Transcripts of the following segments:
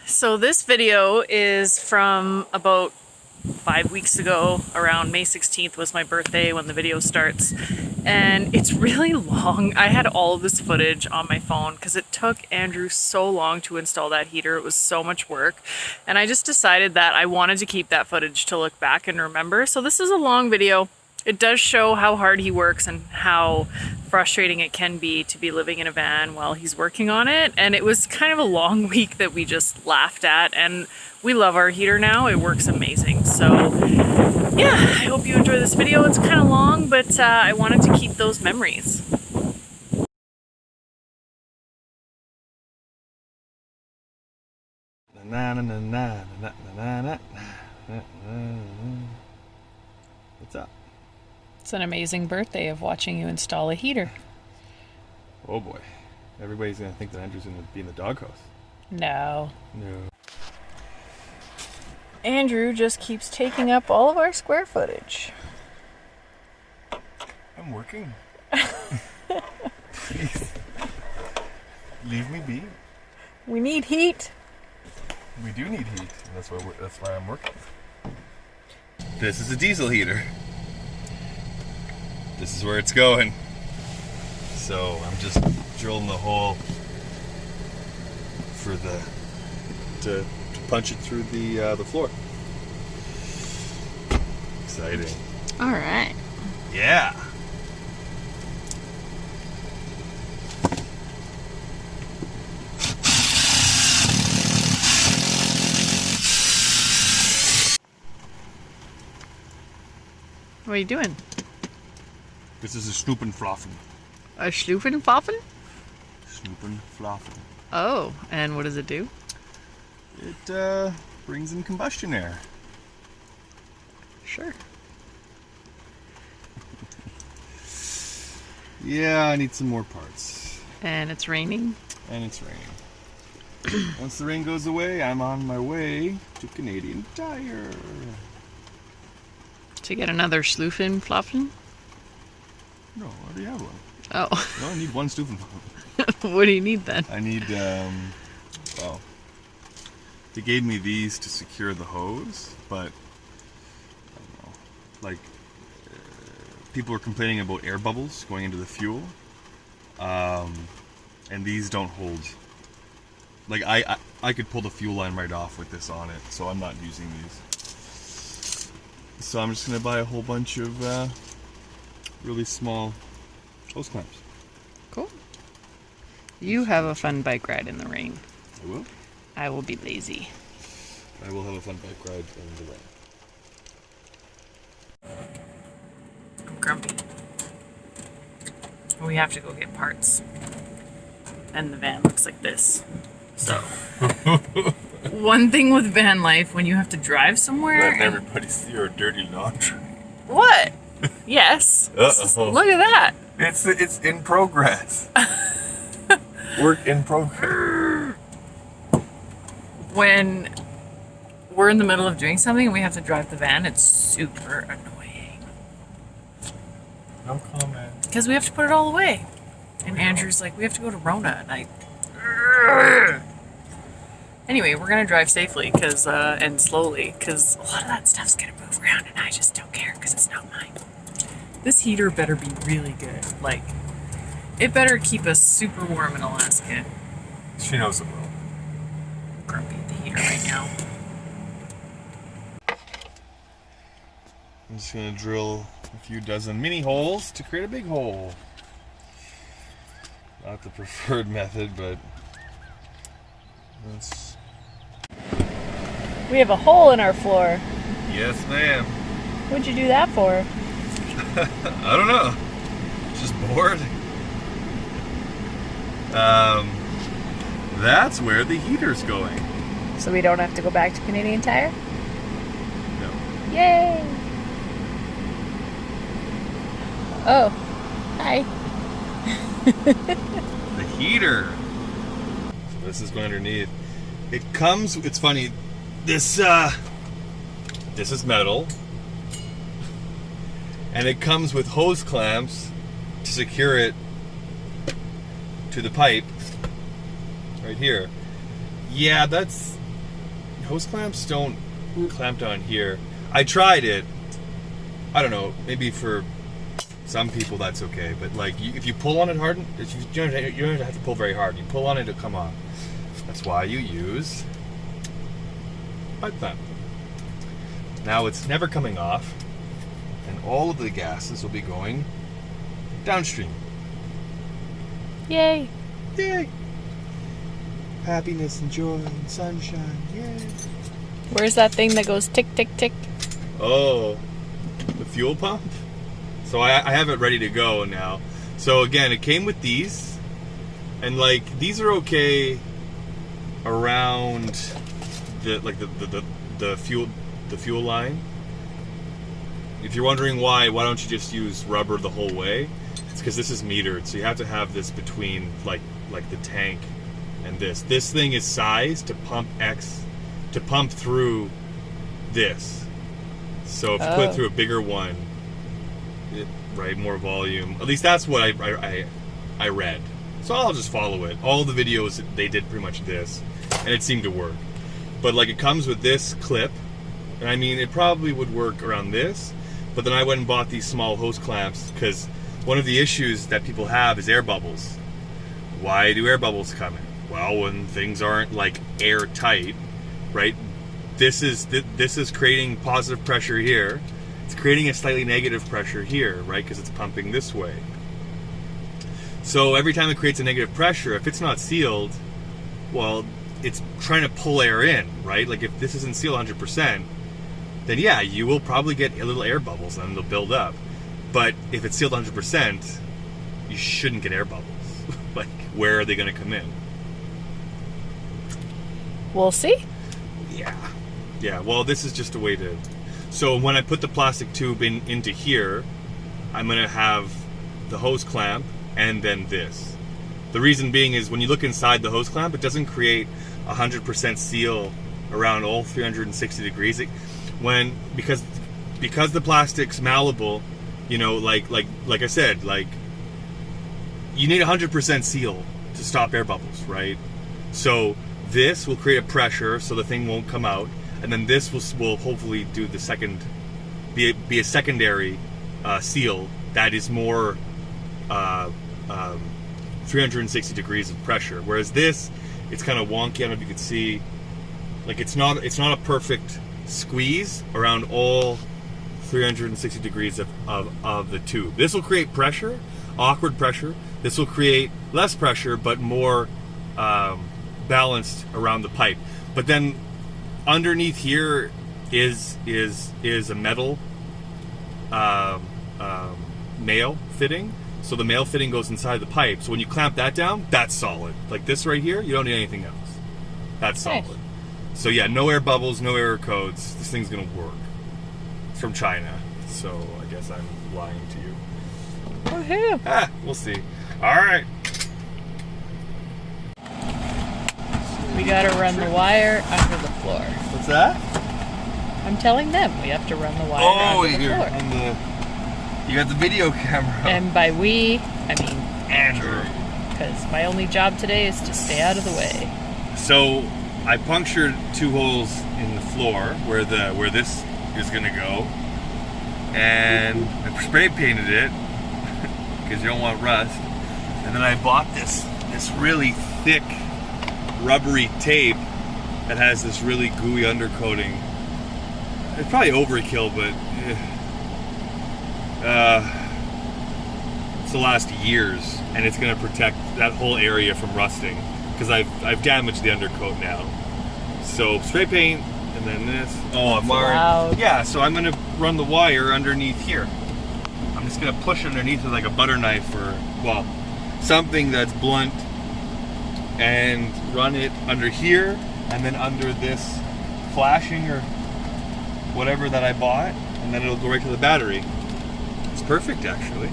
So this video is from about 5 weeks ago. Around May 16th was my birthday when the video starts, and it's really long. I had all of this footage on my phone because it took Andrew so long to install that heater. It was so much work, and I just decided that I wanted to keep that footage to look back and remember. So this is a long video. It does show how hard he works and how frustrating it can be to be living in a van while he's working on it. And it was kind of a long week that we just laughed at, and we love our heater now. It works amazing. So yeah, I hope you enjoy this video. It's kind of long, but I wanted to keep those memories. What's up? It's an amazing birthday of watching you install a heater. Oh boy. Everybody's going to think that Andrew's going to be in the doghouse. No. No. Andrew just keeps taking up all of our square footage. I'm working. Please. Leave me be. We need heat. We do need heat. And that's why I'm working. This is a diesel heater. This is where it's going. So I'm just drilling the hole for to punch it through the floor. Exciting. All right. Yeah. What are you doing? This is a Schnuppenfloffen. A Schlufenpfaffen? Schnuppenfloffen. Oh, and what does it do? It brings in combustion air. Sure. Yeah, I need some more parts. And it's raining? And it's raining. Once the rain goes away, I'm on my way to Canadian Tire. To get another Schlufenpfaffen? No, I already have one. Oh. No, I need one Schlufenpfaffen. What do you need then? I need, well, they gave me these to secure the hose, but, I don't know, like, people were complaining about air bubbles going into the fuel, and these don't hold. Like, I could pull the fuel line right off with this on it, so I'm not using these. So I'm just going to buy a whole bunch of really small hose clamps. Cool. You have a fun bike ride in the rain. I will. I will be lazy. I will have a fun bike ride in the rain. I'm grumpy. We have to go get parts. And the van looks like this. So, one thing with van life, when you have to drive somewhere... Letting everybody see your dirty laundry. What? Yes. Uh-oh. Look at that. It's in progress. Work in progress. When we're in the middle of doing something and we have to drive the van, it's super annoying. No comment. Because we have to put it all away. And Andrew's like, we have to go to Rona. And Anyway, we're going to drive safely and slowly because a lot of that stuff's going to move around and I just don't care because it's not mine. This heater better be really good. Like, it better keep us super warm in Alaska. She knows it will. I'm grumpy at the heater right now. I'm just going to drill a few dozen mini holes to create a big hole. Not the preferred method, but that's... We have a hole in our floor. Yes, ma'am. What'd you do that for? I don't know. Just bored. That's where the heater's going. So we don't have to go back to Canadian Tire? No. Yay! Oh, hi. The heater. So this is going underneath. It comes, it's funny, this is metal. And it comes with hose clamps to secure it to the pipe right here. Yeah, that's hose clamps don't clamp down here. I tried it. I don't know, maybe for some people that's okay, but like if you pull on it hard, you don't have to pull very hard. You pull on it, it'll come off. That's why you use pipe clamp. Now it's never coming off, and all of the gases will be going downstream. Yay! Yay! Happiness and joy and sunshine. Yay! Where's that thing that goes tick, tick, tick? Oh, the fuel pump? So I have it ready to go now. So again, it came with these, and like these are okay around the fuel line. If you're wondering why don't you just use rubber the whole way? It's because this is metered, so you have to have this between like the tank and this. This thing is sized to pump through this. So if you put it through a bigger one, right, more volume. At least that's what I read. So I'll just follow it. All the videos, they did pretty much this, and it seemed to work. But like it comes with this clip, and I mean it probably would work around this, but then I went and bought these small hose clamps because one of the issues that people have is air bubbles. Why do air bubbles come in? Well, when things aren't like airtight, right? This is creating positive pressure here. It's creating a slightly negative pressure here, right? Because it's pumping this way. So every time it creates a negative pressure, if it's not sealed, well, it's trying to pull air in, right? Like if this isn't sealed 100%, then yeah, you will probably get little air bubbles and they'll build up. But if it's sealed 100%, you shouldn't get air bubbles. Like, where are they going to come in? We'll see. Yeah, well, this is just a way to... So when I put the plastic tube into here, I'm going to have the hose clamp and then this. The reason being is when you look inside the hose clamp, it doesn't create 100% seal around all 360 degrees. Because the plastic's malleable, you know, like I said, like you need 100% seal to stop air bubbles, right? So this will create a pressure so the thing won't come out, and then this will hopefully do the second, be a secondary seal that is more 360 degrees of pressure. Whereas this, it's kind of wonky. I don't know if you can see, like it's not a perfect squeeze around all 360 degrees of the tube. This will create pressure, awkward pressure. This will create less pressure, but more balanced around the pipe. But then underneath here is a metal nail fitting. So the male fitting goes inside the pipe. So when you clamp that down, that's solid. Like this right here, you don't need anything else. That's solid. Nice. So yeah, no air bubbles, no error codes. This thing's gonna work. It's from China, so I guess I'm lying to you. Woohoo! We'll see. All right. We gotta run the wire under the floor. What's that? I'm telling them we have to run the wire under the floor. You got the video camera. And by we, I mean Andrew. because my only job today is to stay out of the way. So I punctured 2 holes in the floor where this is gonna go, and I spray painted it because you don't want rust. And then I bought this really thick rubbery tape that has this really gooey undercoating. It's probably overkill, but it's the last years, and it's going to protect that whole area from rusting because I've damaged the undercoat now. So spray paint, and then this. Oh, I'm loud. Yeah, so I'm going to run the wire underneath here. I'm just going to push underneath with like a butter knife or, well, something that's blunt, and run it under here and then under this flashing or whatever that I bought, and then it'll go right to the battery. It's perfect, actually.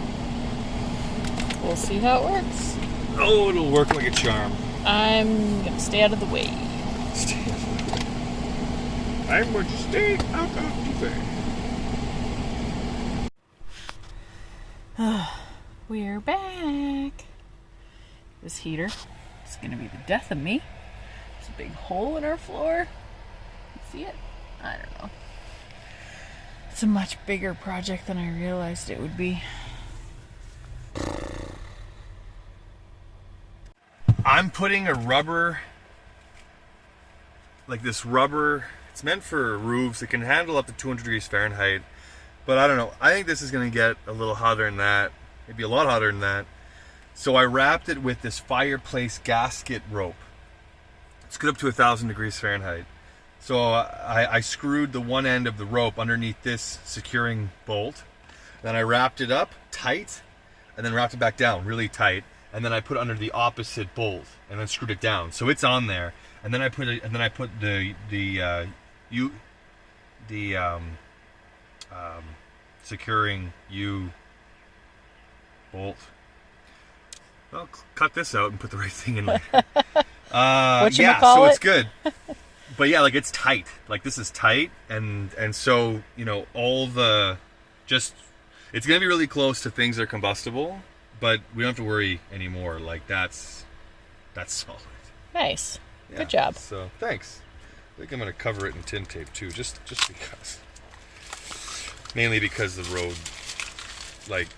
We'll see how it works. Oh, it'll work like a charm. I'm gonna stay out of the way. Stay out of the way. I'm going to stay out of the way. We're back. This heater is gonna be the death of me. There's a big hole in our floor. see it? I don't know. It's a much bigger project than I realized it would be. I'm putting a rubber, like this rubber, it's meant for roofs. It can handle up to 200 degrees Fahrenheit. But I don't know. I think this is going to get a little hotter than that. Maybe a lot hotter than that. So I wrapped it with this fireplace gasket rope. It's good up to 1,000 degrees Fahrenheit. So I screwed the one end of the rope underneath this securing bolt. Then I wrapped it up tight, and then wrapped it back down really tight. And then I put it under the opposite bolt, and then screwed it down. So it's on there. And then I put the securing U bolt. Well, cut this out and put the right thing in later. Yeah, so it's good. But yeah, like it's tight. Like this is tight, and so all the it's gonna be really close to things that are combustible, but we don't have to worry anymore. Like that's solid. Nice. Yeah, good job. So thanks. I think I'm gonna cover it in tin tape too, just because. Mainly because the road, like,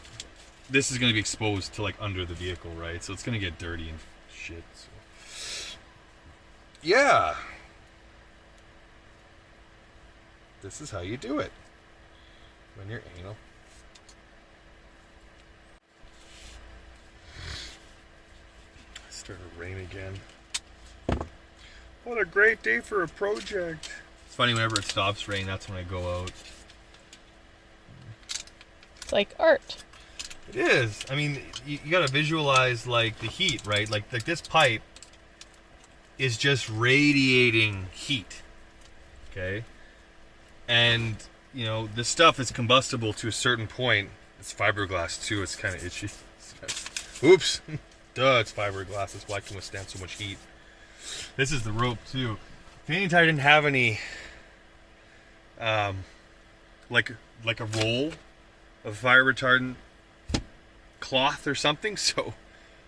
this is gonna be exposed to like under the vehicle, right? So it's gonna get dirty and shit. So. Yeah. This is how you do it when you're anal. It started to rain again. What a great day for a project. It's funny, whenever it stops raining, that's when I go out. It's like art. It is. I mean, you gotta visualize like the heat, right? Like this pipe is just radiating heat. Okay? And, this stuff is combustible to a certain point. It's fiberglass too, it's kind of itchy. Oops. Duh, it's fiberglass. That's why it can withstand so much heat. This is the rope too. Canadian Tire didn't have any, like a roll of fire retardant cloth or something. So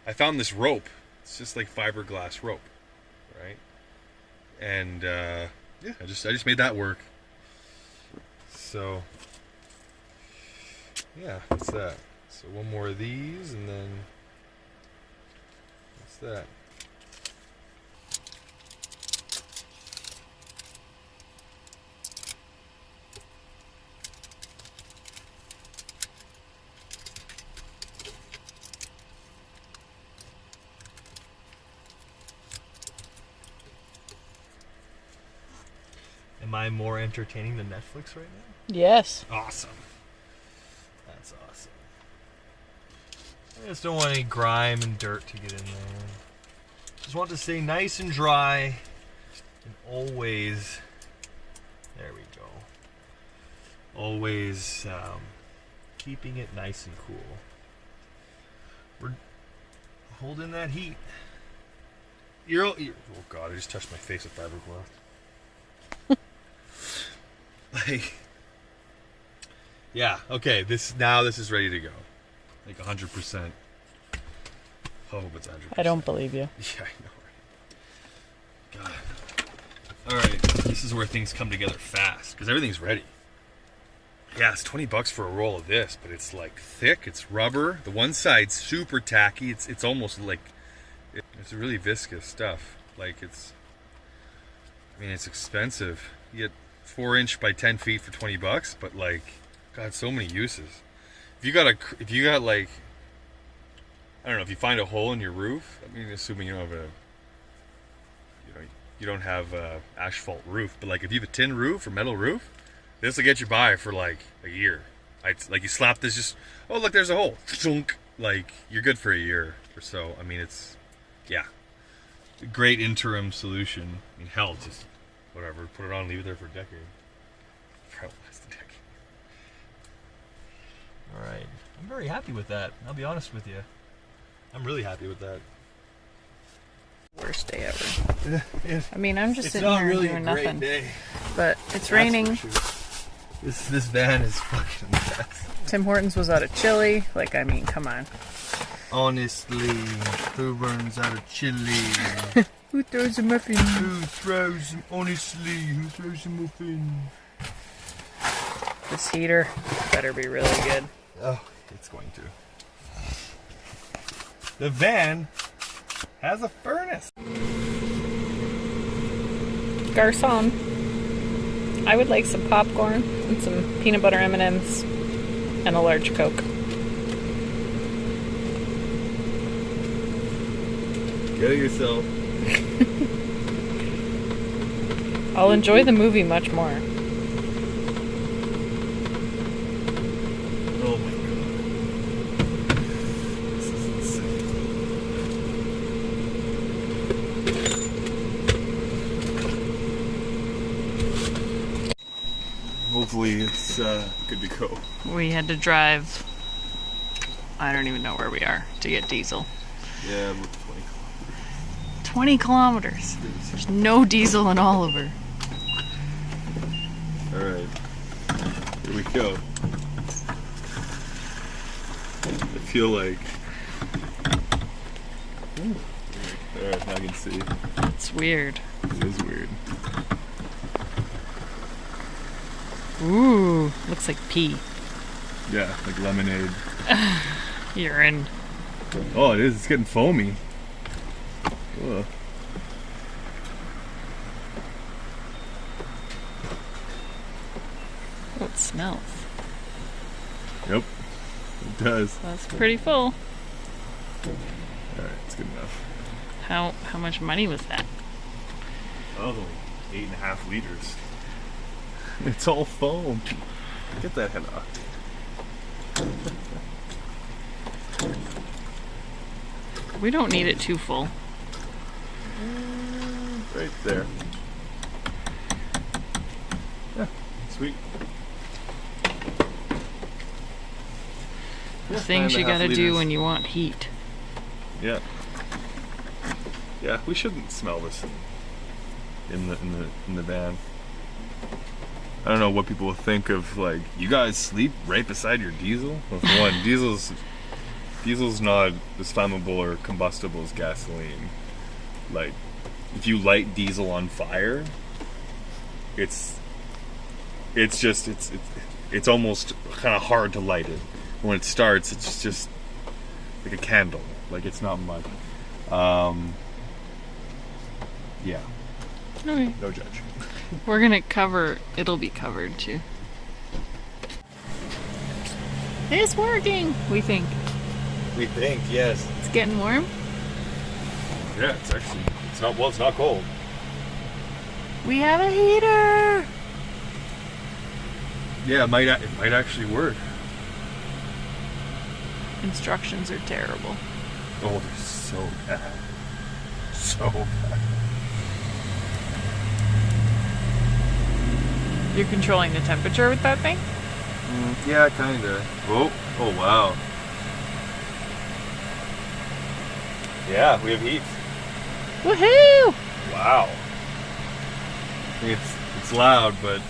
I found this rope. It's just like fiberglass rope, right? And yeah, I just made that work. So yeah, that's that. So one more of these, and then that's that. Am I more entertaining than Netflix right now? Yes. Awesome. That's awesome. I just don't want any grime and dirt to get in there. Just want to stay nice and dry and always, there we go, always keeping it nice and cool. We're holding that heat. Oh God, I just touched my face with fiberglass. Like, yeah, okay, this is ready to go. Like 100%. Hope it's 100%. I don't believe you. Yeah, I know, right? God. Alright, this is where things come together fast, because everything's ready. Yeah, it's $20 for a roll of this, but it's like thick, it's rubber. The one side's super tacky, it's almost like, it's really viscous stuff. Like it's expensive. You get 4-inch by 10 feet for $20, but like, God, so many uses. If you got like, I don't know, if you find a hole in your roof, I mean, assuming you don't have you don't have a asphalt roof, but like if you have a tin roof or metal roof, this will get you by for like a year. Like you slap this, just, oh look, there's a hole, like you're good for a year or so. I mean, it's, yeah, a great interim solution. I mean, hell, just whatever, put it on, leave it there for a decade. Probably last a decade. All right, I'm very happy with that. I'll be honest with you, I'm really happy with that. Worst day ever. I mean, I'm just It's sitting not here really doing a great nothing. day. But it's That's raining. for sure. This van is fucking nuts. Tim Hortons was out of chili. Like, I mean, come on. Honestly, who runs out of chili? Who throws a muffin? Who throws, honestly, who throws a muffin? This heater better be really good. Oh, it's going to. The van has a furnace. Garçon, I would like some popcorn and some peanut butter M&Ms and a large Coke. Kill yourself. I'll enjoy the movie much more. Oh my god. This is insane. Hopefully it's good to go. We had to drive, I don't even know where we are, to get diesel. Yeah, about 20 20 kilometers. kilometers. There's no diesel in Oliver. Alright. Here we go. I feel like... Alright, now I can see. It's weird. It is weird. Ooh, looks like pee. Yeah, like lemonade. Urine. Oh, it is. It's getting foamy. Ugh. Oh, it smells. Yep, it does. That's pretty full. Alright, it's good enough. How much money was that? Oh, 8.5 liters. It's all foam. Get that head off. We don't need it too full. Right there. Yeah, sweet. Yeah, Things you 9.5 gotta do liters. when you want heat. Yeah. Yeah, we shouldn't smell this in the van. I don't know what people will think of, like, you guys sleep right beside your diesel? Well, for one, diesel's not as flammable or combustible as gasoline. Like, if you light diesel on fire, it's almost kind of hard to light it. When it starts, it's just like a candle. Like, it's not much. Yeah. Okay. No judge. We're gonna cover, it'll be covered too. It's working, we think. We think, yes. It's getting warm. Yeah, it's actually, it's not cold. We have a heater. Yeah, it might actually work. Instructions are terrible. Oh, they're so bad. So bad. You're controlling the temperature with that thing? Yeah, kinda. Oh wow. Yeah, we have heat. Woohoo! Wow. It's loud, but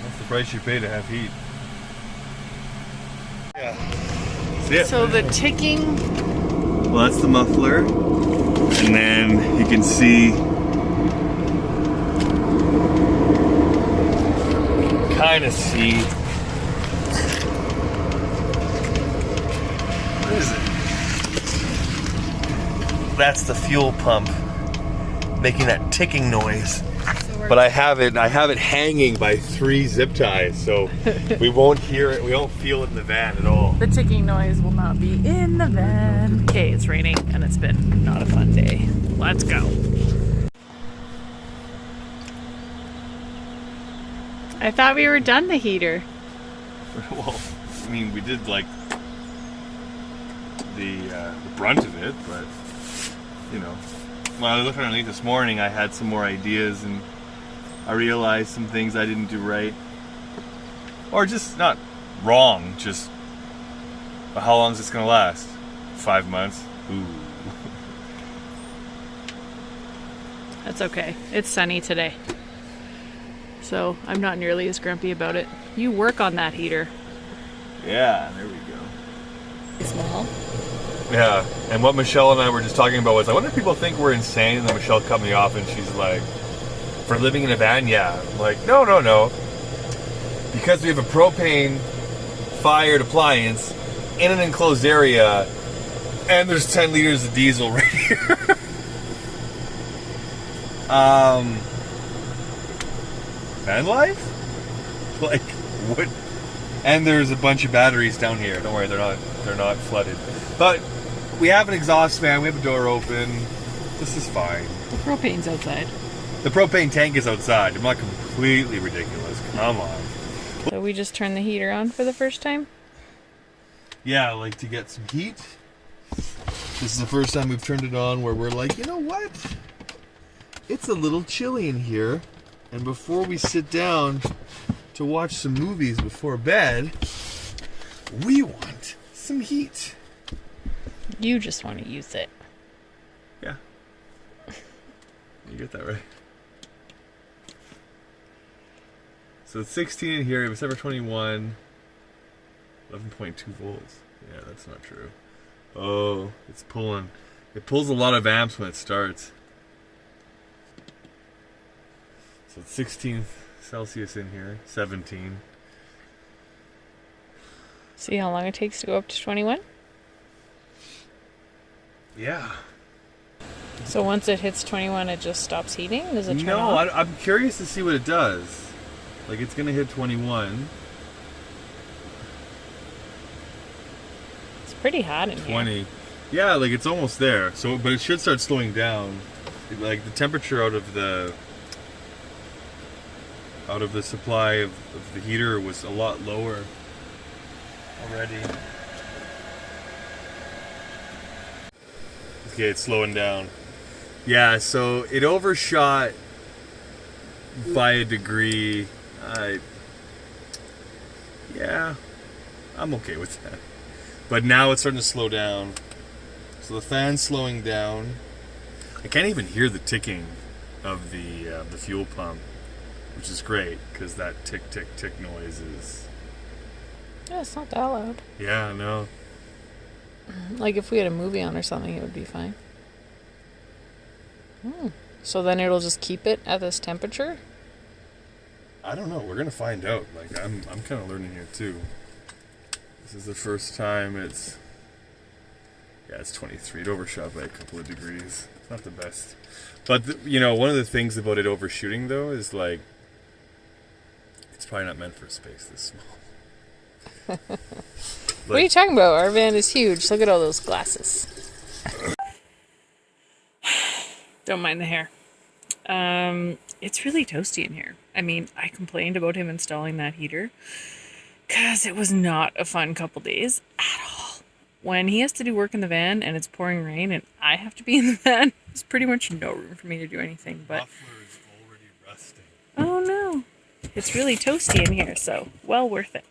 that's the price you pay to have heat. Yeah. See it? So the ticking, Well, that's the muffler, and then you can see kind of see. What is it? That's the fuel pump making that ticking noise. But I have it hanging by 3 zip ties, so we won't hear it, we won't feel it in the van at all. the ticking noise will not be in the van. Okay, it's raining and it's been not a fun day. Let's go. I thought we were done the heater. Well, I mean, we did like the brunt of it, but you know, when I was looking underneath this morning, I had some more ideas, and I realized some things I didn't do right, or just not wrong. Just how long is this gonna last? 5 months? Ooh. That's okay. It's sunny today. So I'm not nearly as grumpy about it. You work on that heater. Yeah, there we go. Small. Yeah, and what Michelle and I were just talking about was, I wonder if people think we're insane, and then Michelle cut me off and she's like, for living in a van, yeah. I'm like, no. Because we have a propane fired appliance in an enclosed area, and there's 10 liters of diesel right here. Van life? Like, what? And there's a bunch of batteries down here. Don't worry, they're not flooded. But we have an exhaust fan, we have a door open. This is fine. The propane's outside. The propane tank is outside. I'm not completely ridiculous. Come on. So we just turned the heater on for the first time? Yeah, like to get some heat. This is the first time we've turned it on where we're like, you know what? It's a little chilly in here. And before we sit down to watch some movies before bed, we want some heat. You just want to use it. Yeah. You get that right. So it's 16 in here, it was ever 21. 11.2 volts. Yeah, that's not true. Oh, it's pulling. It pulls a lot of amps when it starts. So it's 16 Celsius in here, 17. See how long it takes to go up to 21? Yeah. So once it hits 21, it just stops heating? Does it turn off? I'm curious to see what it does. Like, it's going to hit 21. It's pretty hot in 20. here. Yeah, like, it's almost there. So, but it should start slowing down. Like, the temperature out of the supply of the heater was a lot lower already. Okay, it's slowing down. Yeah, so it overshot by a degree. Yeah, I'm okay with that. But now it's starting to slow down. So the fan's slowing down. I can't even hear the ticking of the fuel pump, which is great because that tick tick tick noise is. Yeah, it's not that loud. Yeah, no. Like if we had a movie on or something, it would be fine. So then it'll just keep it at this temperature? I don't know. We're gonna find out. Like I'm kind of learning here too. This is the first time it's. Yeah, it's 23. It overshot by a couple of degrees. It's not the best. But one of the things about it overshooting though is like, it's probably not meant for a space this small. What are you talking about? Our van is huge. Look at all those glasses. Don't mind the hair. It's really toasty in here. I mean, I complained about him installing that heater because it was not a fun couple days at all. When he has to do work in the van and it's pouring rain and I have to be in the van, there's pretty much no room for me to do anything. But muffler is already rusting. Oh no, it's really toasty in here, so well worth it.